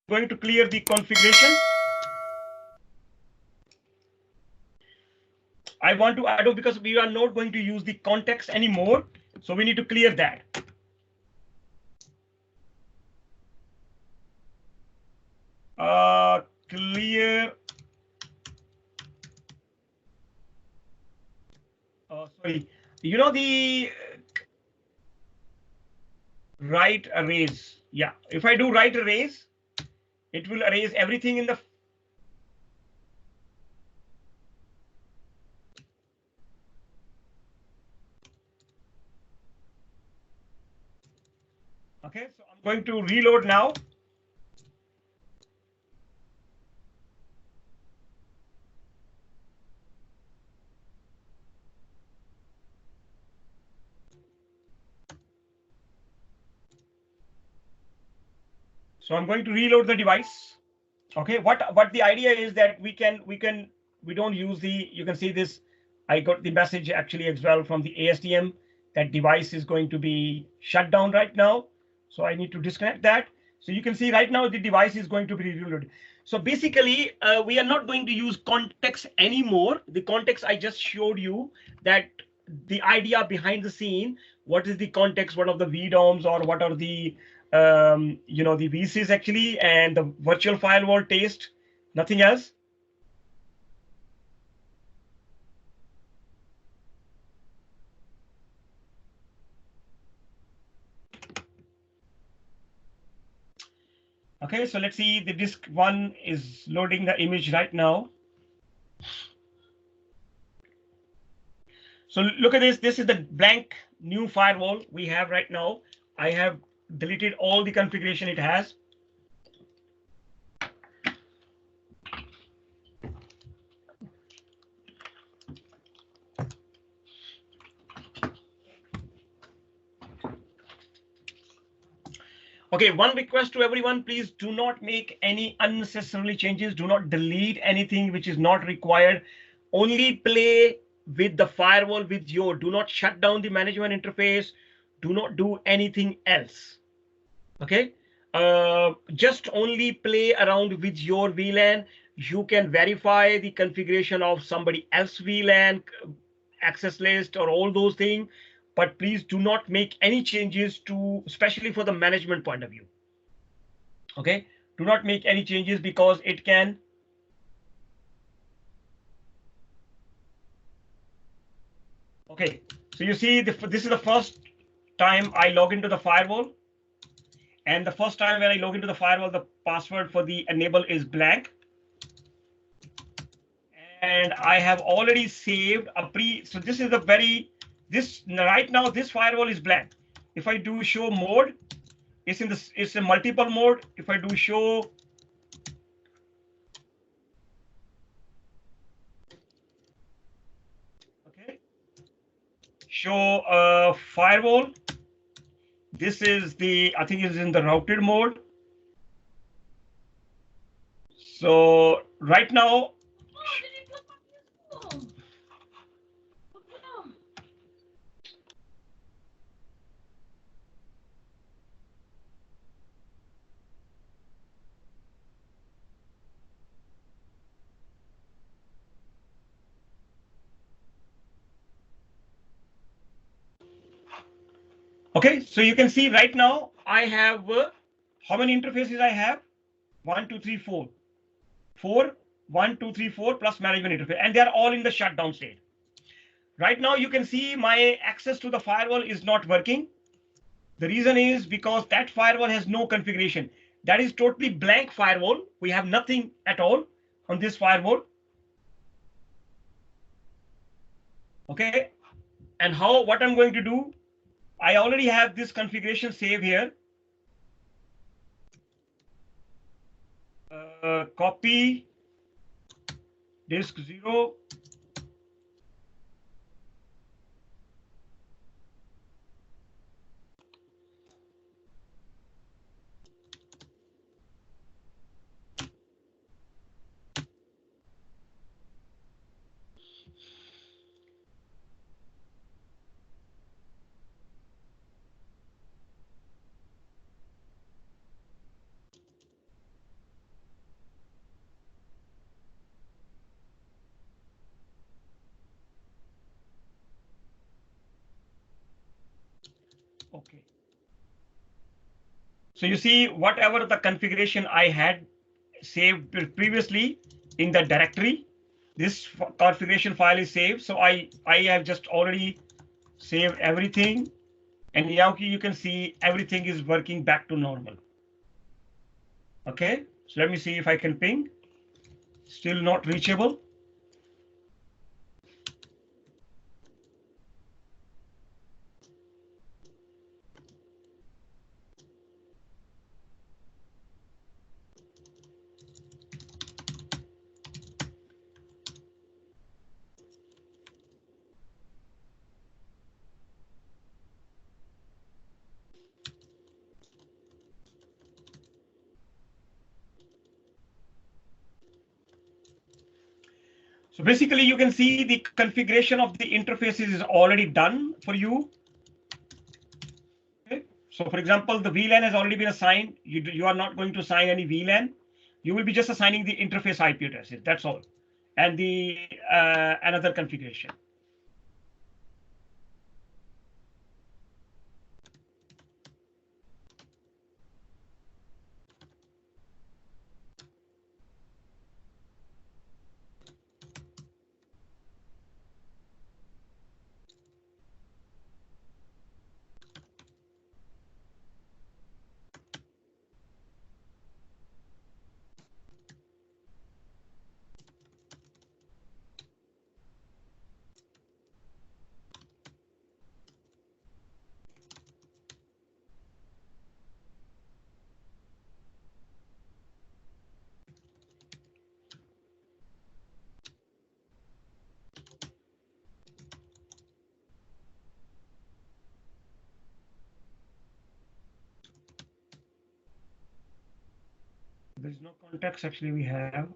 going to clear the configuration. I want to add because we are not going to use the context anymore. So we need to clear that. Clear. Sorry. You know the write arrays. Yeah. If I do write arrays, it will erase everything in the. Okay. So I'm going to reload now. So I'm going to reload the device. Okay, what the idea is that we don't use the, you can see this, I got the message actually as well from the ASTM that device is going to be shut down right now. So I need to disconnect that. So you can see right now the device is going to be reloaded. So basically we are not going to use context anymore. The context I just showed you, that the idea behind the scene, what is the context, what are the VDOMs, or what are the the VCs actually, and the virtual firewall taste, nothing else. Okay, so let's see, the disk one is loading the image right now. So look at this. This is the blank new firewall we have right now. I have deleted all the configuration it has. Okay, one request to everyone, please do not make any unnecessarily changes. Do not delete anything which is not required. Only play with the firewall with your, do not shut down the management interface. Do not do anything else. Okay. Just only play around with your VLAN. You can verify the configuration of somebody else VLAN, access list, or all those things, but please do not make any changes to, especially for the management point of view. Okay, do not make any changes because it can. Okay, so you see this is the first time I log into the firewall, and the first time when I log into the firewall, the password for the enable is blank. And I have already saved a so this is a this right now this firewall is blank. If I do show mode, it's a multiple mode. If I do show, okay, show firewall, this is the, I think it's in the routed mode. So right now, okay, so you can see right now I have how many interfaces I have? 1, 2, 3, 4. 4, 1, 2, 3, 4 plus management interface, and they are all in the shutdown state. Right now, you can see my access to the firewall is not working. The reason is because that firewall has no configuration. That is totally blank firewall. We have nothing at all on this firewall. Okay. And what I'm going to do, I already have this configuration save here. Copy disk 0. Okay. So you see whatever the configuration I had saved previously in the directory, this configuration file is saved. So I have just already saved everything, and now you can see everything is working back to normal. Okay, so let me see if I can ping. Still not reachable. So basically you can see the configuration of the interfaces is already done for you. Okay. So for example, the VLAN has already been assigned. You are not going to assign any VLAN. You will be just assigning the interface IP addresses. That's all. And the another configuration. There's no context actually we have.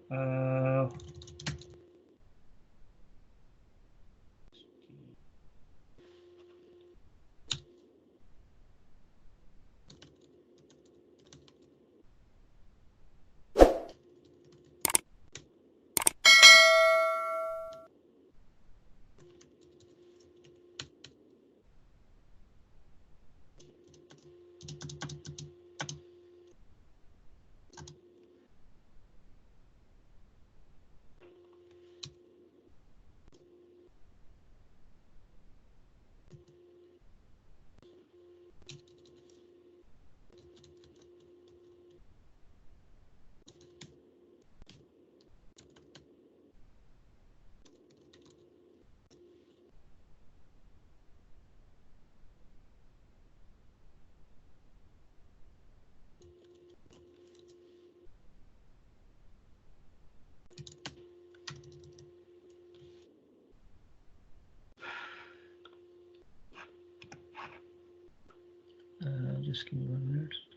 Just give me 1 minute.